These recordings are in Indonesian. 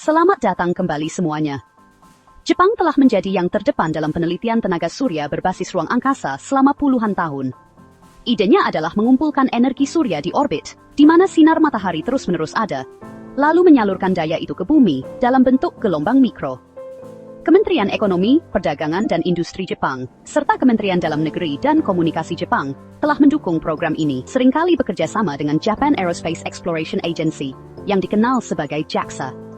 Selamat datang kembali semuanya. Jepang telah menjadi yang terdepan dalam penelitian tenaga surya berbasis ruang angkasa selama puluhan tahun. Idenya adalah mengumpulkan energi surya di orbit, di mana sinar matahari terus-menerus ada, lalu menyalurkan daya itu ke bumi dalam bentuk gelombang mikro. Kementerian Ekonomi, Perdagangan dan Industri Jepang, serta Kementerian Dalam Negeri dan Komunikasi Jepang, telah mendukung program ini seringkali bekerja sama dengan Japan Aerospace Exploration Agency, yang dikenal sebagai JAXA.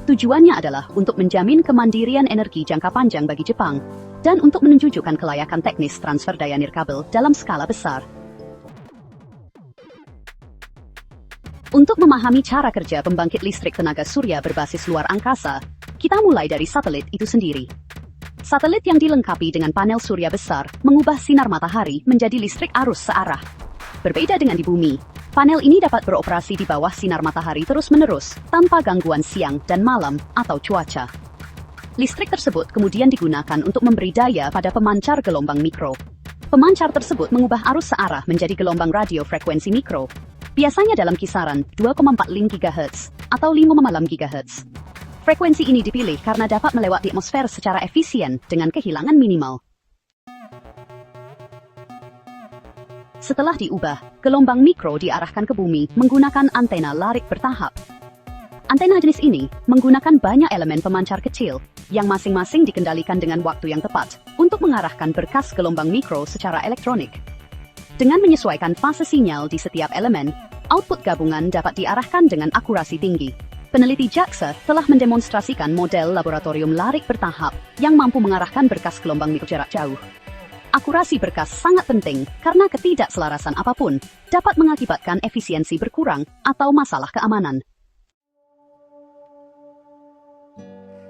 Tujuannya adalah untuk menjamin kemandirian energi jangka panjang bagi Jepang, dan untuk menunjukkan kelayakan teknis transfer daya nirkabel dalam skala besar. Untuk memahami cara kerja pembangkit listrik tenaga surya berbasis luar angkasa, kita mulai dari satelit itu sendiri. Satelit yang dilengkapi dengan panel surya besar mengubah sinar matahari menjadi listrik arus searah. Berbeda dengan di bumi, panel ini dapat beroperasi di bawah sinar matahari terus-menerus, tanpa gangguan siang dan malam atau cuaca. Listrik tersebut kemudian digunakan untuk memberi daya pada pemancar gelombang mikro. Pemancar tersebut mengubah arus searah menjadi gelombang radio frekuensi mikro, biasanya dalam kisaran 2,45 GHz atau 5,6 GHz. Frekuensi ini dipilih karena dapat melewati atmosfer secara efisien dengan kehilangan minimal. Setelah diubah, gelombang mikro diarahkan ke bumi menggunakan antena larik bertahap. Antena jenis ini menggunakan banyak elemen pemancar kecil, yang masing-masing dikendalikan dengan waktu yang tepat untuk mengarahkan berkas gelombang mikro secara elektronik. Dengan menyesuaikan fase sinyal di setiap elemen, output gabungan dapat diarahkan dengan akurasi tinggi. Peneliti JAXA telah mendemonstrasikan model laboratorium larik bertahap yang mampu mengarahkan berkas gelombang mikro jarak jauh. Akurasi berkas sangat penting karena ketidakselarasan apapun dapat mengakibatkan efisiensi berkurang atau masalah keamanan.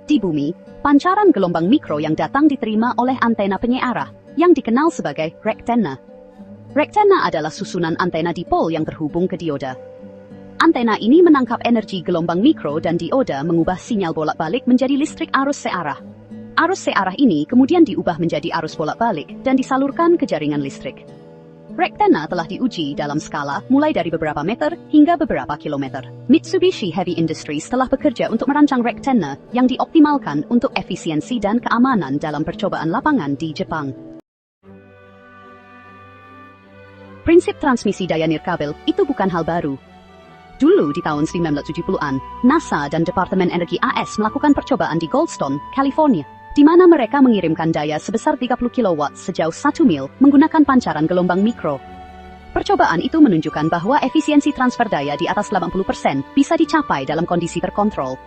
Di bumi, pancaran gelombang mikro yang datang diterima oleh antena penyiarah yang dikenal sebagai rektena. Rektena adalah susunan antena dipol yang terhubung ke dioda. Antena ini menangkap energi gelombang mikro dan dioda mengubah sinyal bolak-balik menjadi listrik arus searah. Arus searah ini kemudian diubah menjadi arus bolak-balik dan disalurkan ke jaringan listrik. Rektena telah diuji dalam skala mulai dari beberapa meter hingga beberapa kilometer. Mitsubishi Heavy Industries telah bekerja untuk merancang rektena yang dioptimalkan untuk efisiensi dan keamanan dalam percobaan lapangan di Jepang. Prinsip transmisi daya nirkabel itu bukan hal baru. Dulu di tahun 1970-an, NASA dan Departemen Energi AS melakukan percobaan di Goldstone, California, di mana mereka mengirimkan daya sebesar 30 kW sejauh 1 mil menggunakan pancaran gelombang mikro. Percobaan itu menunjukkan bahwa efisiensi transfer daya di atas 80% bisa dicapai dalam kondisi terkontrol.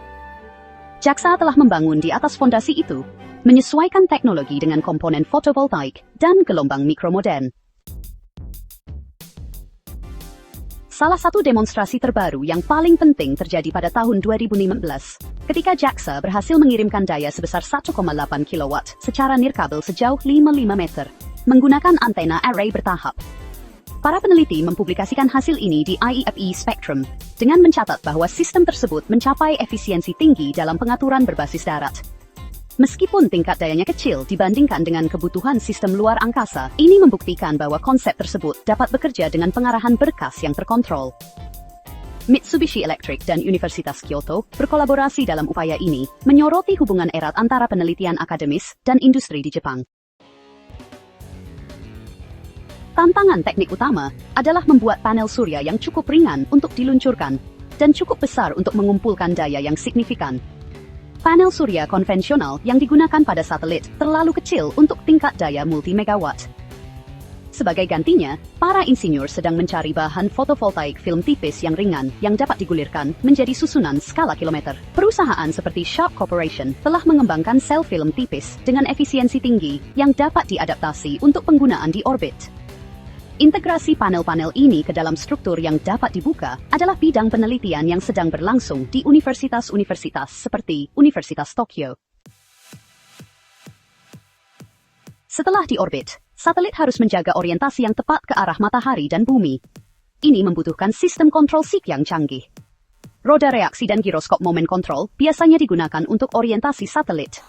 JAXA telah membangun di atas fondasi itu, menyesuaikan teknologi dengan komponen fotovoltaik dan gelombang mikro modern. Salah satu demonstrasi terbaru yang paling penting terjadi pada tahun 2015, ketika JAXA berhasil mengirimkan daya sebesar 1,8 kW secara nirkabel sejauh 55 meter, menggunakan antena array bertahap. Para peneliti mempublikasikan hasil ini di IEEE Spectrum, dengan mencatat bahwa sistem tersebut mencapai efisiensi tinggi dalam pengaturan berbasis darat. Meskipun tingkat dayanya kecil dibandingkan dengan kebutuhan sistem luar angkasa, ini membuktikan bahwa konsep tersebut dapat bekerja dengan pengarahan berkas yang terkontrol. Mitsubishi Electric dan Universitas Kyoto berkolaborasi dalam upaya ini, menyoroti hubungan erat antara penelitian akademis dan industri di Jepang. Tantangan teknik utama adalah membuat panel surya yang cukup ringan untuk diluncurkan, dan cukup besar untuk mengumpulkan daya yang signifikan. Panel surya konvensional yang digunakan pada satelit terlalu kecil untuk tingkat daya multi-megawatt. Sebagai gantinya, para insinyur sedang mencari bahan fotovoltaik film tipis yang ringan yang dapat digulirkan menjadi susunan skala kilometer. Perusahaan seperti Sharp Corporation telah mengembangkan sel film tipis dengan efisiensi tinggi yang dapat diadaptasi untuk penggunaan di orbit. Integrasi panel-panel ini ke dalam struktur yang dapat dibuka adalah bidang penelitian yang sedang berlangsung di universitas-universitas seperti Universitas Tokyo. Setelah di orbit, satelit harus menjaga orientasi yang tepat ke arah matahari dan bumi. Ini membutuhkan sistem kontrol SIG yang canggih. Roda reaksi dan giroskop momen kontrol biasanya digunakan untuk orientasi satelit.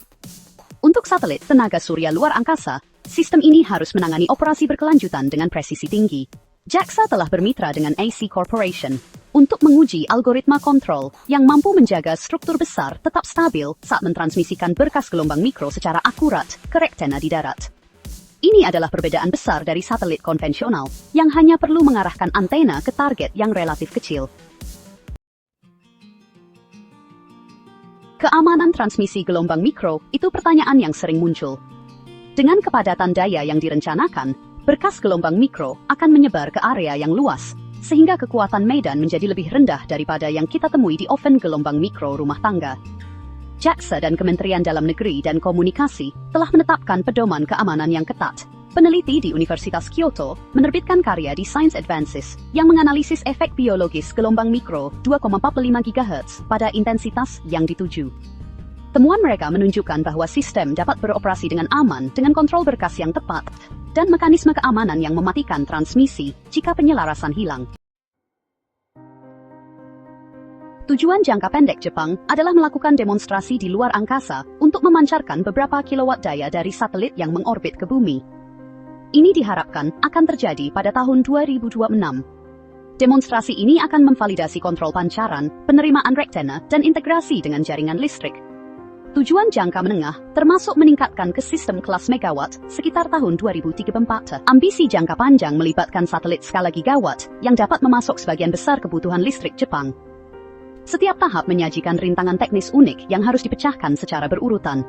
Untuk satelit tenaga surya luar angkasa, sistem ini harus menangani operasi berkelanjutan dengan presisi tinggi. JAXA telah bermitra dengan AC Corporation untuk menguji algoritma kontrol yang mampu menjaga struktur besar tetap stabil saat mentransmisikan berkas gelombang mikro secara akurat ke rektena di darat. Ini adalah perbedaan besar dari satelit konvensional yang hanya perlu mengarahkan antena ke target yang relatif kecil. Keamanan transmisi gelombang mikro itu pertanyaan yang sering muncul. Dengan kepadatan daya yang direncanakan, berkas gelombang mikro akan menyebar ke area yang luas, sehingga kekuatan medan menjadi lebih rendah daripada yang kita temui di oven gelombang mikro rumah tangga. JAXA dan Kementerian Dalam Negeri dan Komunikasi telah menetapkan pedoman keamanan yang ketat. Peneliti di Universitas Kyoto menerbitkan karya di Science Advances yang menganalisis efek biologis gelombang mikro 2,45 GHz pada intensitas yang dituju. Temuan mereka menunjukkan bahwa sistem dapat beroperasi dengan aman dengan kontrol berkas yang tepat dan mekanisme keamanan yang mematikan transmisi jika penyelarasan hilang. Tujuan jangka pendek Jepang adalah melakukan demonstrasi di luar angkasa untuk memancarkan beberapa kilowatt daya dari satelit yang mengorbit ke bumi. Ini diharapkan akan terjadi pada tahun 2026. Demonstrasi ini akan memvalidasi kontrol pancaran, penerimaan rektena, dan integrasi dengan jaringan listrik. Tujuan jangka menengah termasuk meningkatkan ke sistem kelas megawatt sekitar tahun 2034. Ambisi jangka panjang melibatkan satelit skala gigawatt yang dapat memasok sebagian besar kebutuhan listrik Jepang. Setiap tahap menyajikan rintangan teknis unik yang harus dipecahkan secara berurutan.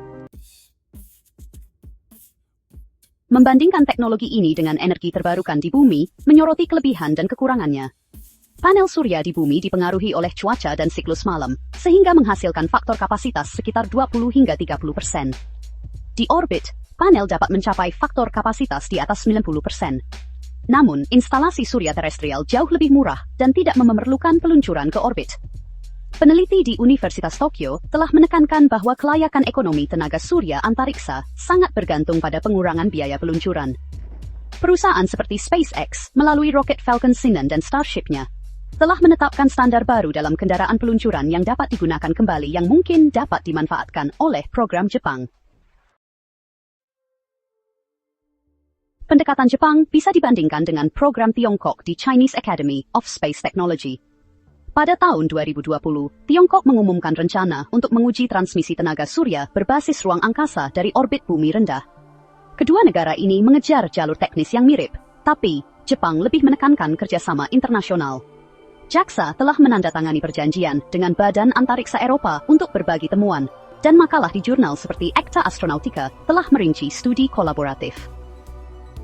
Membandingkan teknologi ini dengan energi terbarukan di bumi, menyoroti kelebihan dan kekurangannya. Panel surya di bumi dipengaruhi oleh cuaca dan siklus malam, sehingga menghasilkan faktor kapasitas sekitar 20 hingga 30%. Di orbit, panel dapat mencapai faktor kapasitas di atas 90%. Namun, instalasi surya terestrial jauh lebih murah dan tidak memerlukan peluncuran ke orbit. Peneliti di Universitas Tokyo telah menekankan bahwa kelayakan ekonomi tenaga surya antariksa sangat bergantung pada pengurangan biaya peluncuran. Perusahaan seperti SpaceX melalui roket Falcon 9 dan Starship-nya telah menetapkan standar baru dalam kendaraan peluncuran yang dapat digunakan kembali yang mungkin dapat dimanfaatkan oleh program Jepang. Pendekatan Jepang bisa dibandingkan dengan program Tiongkok di Chinese Academy of Space Technology. Pada tahun 2020, Tiongkok mengumumkan rencana untuk menguji transmisi tenaga surya berbasis ruang angkasa dari orbit bumi rendah. Kedua negara ini mengejar jalur teknis yang mirip, tapi Jepang lebih menekankan kerjasama internasional. JAXA telah menandatangani perjanjian dengan Badan Antariksa Eropa untuk berbagi temuan, dan makalah di jurnal seperti Acta Astronautica telah merinci studi kolaboratif.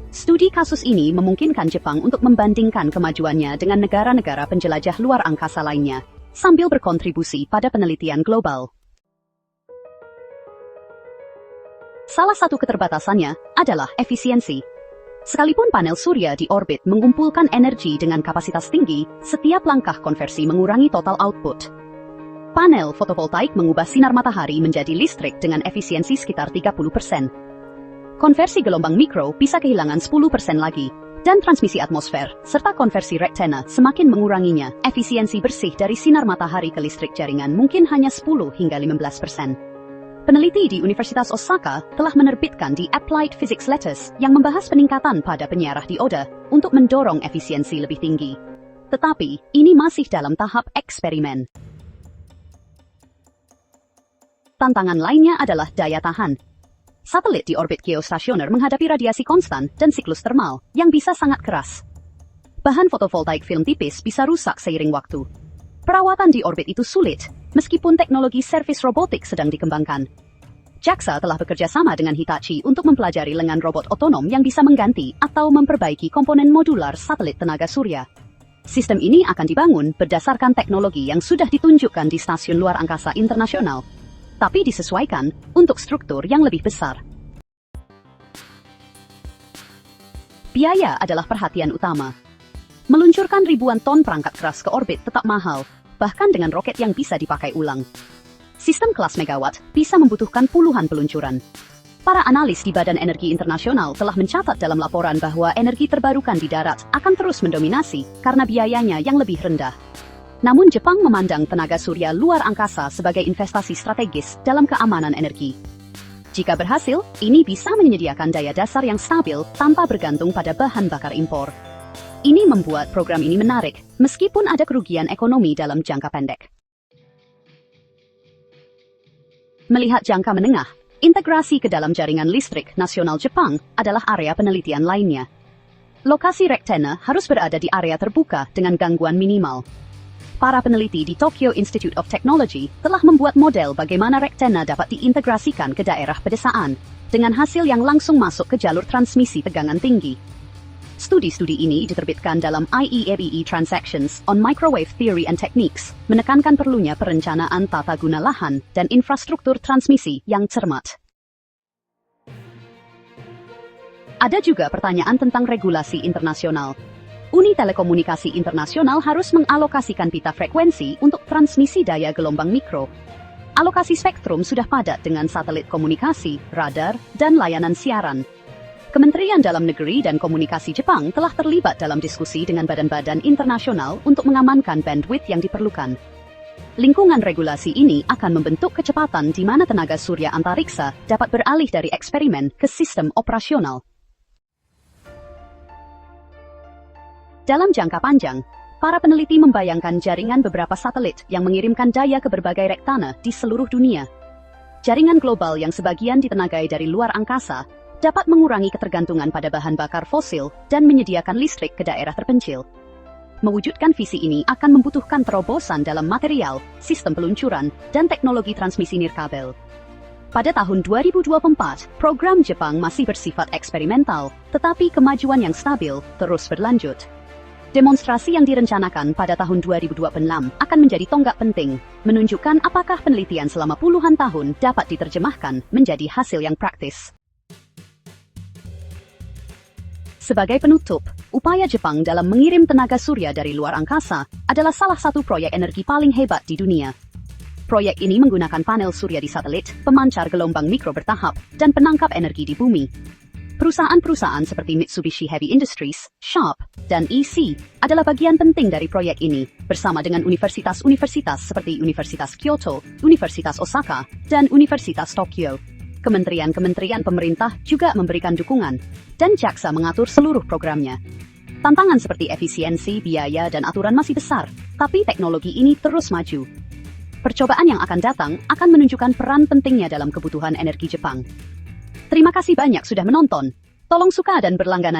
Studi kasus ini memungkinkan Jepang untuk membandingkan kemajuannya dengan negara-negara penjelajah luar angkasa lainnya, sambil berkontribusi pada penelitian global. Salah satu keterbatasannya adalah efisiensi. Sekalipun panel surya di orbit mengumpulkan energi dengan kapasitas tinggi, setiap langkah konversi mengurangi total output. Panel fotovoltaik mengubah sinar matahari menjadi listrik dengan efisiensi sekitar 30%. Konversi gelombang mikro bisa kehilangan 10% lagi, dan transmisi atmosfer, serta konversi rektena semakin menguranginya. Efisiensi bersih dari sinar matahari ke listrik jaringan mungkin hanya 10 hingga 15%. Peneliti di Universitas Osaka telah menerbitkan di Applied Physics Letters yang membahas peningkatan pada penyiarah dioda untuk mendorong efisiensi lebih tinggi. Tetapi, ini masih dalam tahap eksperimen. Tantangan lainnya adalah daya tahan. Satelit di orbit geostasioner menghadapi radiasi konstan dan siklus termal yang bisa sangat keras. Bahan fotovoltaik film tipis bisa rusak seiring waktu. Perawatan di orbit itu sulit, meskipun teknologi servis robotik sedang dikembangkan. JAXA telah bekerja sama dengan Hitachi untuk mempelajari lengan robot otonom yang bisa mengganti atau memperbaiki komponen modular satelit tenaga surya. Sistem ini akan dibangun berdasarkan teknologi yang sudah ditunjukkan di stasiun luar angkasa internasional, tapi disesuaikan untuk struktur yang lebih besar. Biaya adalah perhatian utama. Meluncurkan ribuan ton perangkat keras ke orbit tetap mahal, bahkan dengan roket yang bisa dipakai ulang. Sistem kelas megawatt bisa membutuhkan puluhan peluncuran. Para analis di Badan Energi Internasional telah mencatat dalam laporan bahwa energi terbarukan di darat akan terus mendominasi karena biayanya yang lebih rendah. Namun Jepang memandang tenaga surya luar angkasa sebagai investasi strategis dalam keamanan energi. Jika berhasil, ini bisa menyediakan daya dasar yang stabil tanpa bergantung pada bahan bakar impor. Ini membuat program ini menarik, meskipun ada kerugian ekonomi dalam jangka pendek. Melihat jangka menengah, integrasi ke dalam jaringan listrik nasional Jepang adalah area penelitian lainnya. Lokasi rektana harus berada di area terbuka dengan gangguan minimal. Para peneliti di Tokyo Institute of Technology telah membuat model bagaimana rektana dapat diintegrasikan ke daerah pedesaan, dengan hasil yang langsung masuk ke jalur transmisi tegangan tinggi. Studi-studi ini diterbitkan dalam IEEE Transactions on Microwave Theory and Techniques, menekankan perlunya perencanaan tata guna lahan dan infrastruktur transmisi yang cermat. Ada juga pertanyaan tentang regulasi internasional. Uni Telekomunikasi Internasional harus mengalokasikan pita frekuensi untuk transmisi daya gelombang mikro. Alokasi spektrum sudah padat dengan satelit komunikasi, radar, dan layanan siaran. Kementerian Dalam Negeri dan Komunikasi Jepang telah terlibat dalam diskusi dengan badan-badan internasional untuk mengamankan bandwidth yang diperlukan. Lingkungan regulasi ini akan membentuk kecepatan di mana tenaga surya antariksa dapat beralih dari eksperimen ke sistem operasional. Dalam jangka panjang, para peneliti membayangkan jaringan beberapa satelit yang mengirimkan daya ke berbagai rektana di seluruh dunia. Jaringan global yang sebagian ditenagai dari luar angkasa dapat mengurangi ketergantungan pada bahan bakar fosil dan menyediakan listrik ke daerah terpencil. Mewujudkan visi ini akan membutuhkan terobosan dalam material, sistem peluncuran, dan teknologi transmisi nirkabel. Pada tahun 2024, program Jepang masih bersifat eksperimental, tetapi kemajuan yang stabil terus berlanjut. Demonstrasi yang direncanakan pada tahun 2026 akan menjadi tonggak penting, menunjukkan apakah penelitian selama puluhan tahun dapat diterjemahkan menjadi hasil yang praktis. Sebagai penutup, upaya Jepang dalam mengirim tenaga surya dari luar angkasa adalah salah satu proyek energi paling hebat di dunia. Proyek ini menggunakan panel surya di satelit, pemancar gelombang mikro bertahap, dan penangkap energi di bumi. Perusahaan-perusahaan seperti Mitsubishi Heavy Industries, Sharp, dan EC adalah bagian penting dari proyek ini, bersama dengan universitas-universitas seperti Universitas Kyoto, Universitas Osaka, dan Universitas Tokyo. Kementerian-kementerian pemerintah juga memberikan dukungan, dan JAXA mengatur seluruh programnya. Tantangan seperti efisiensi, biaya, dan aturan masih besar, tapi teknologi ini terus maju. Percobaan yang akan datang akan menunjukkan peran pentingnya dalam kebutuhan energi Jepang. Terima kasih banyak sudah menonton. Tolong suka dan berlangganan.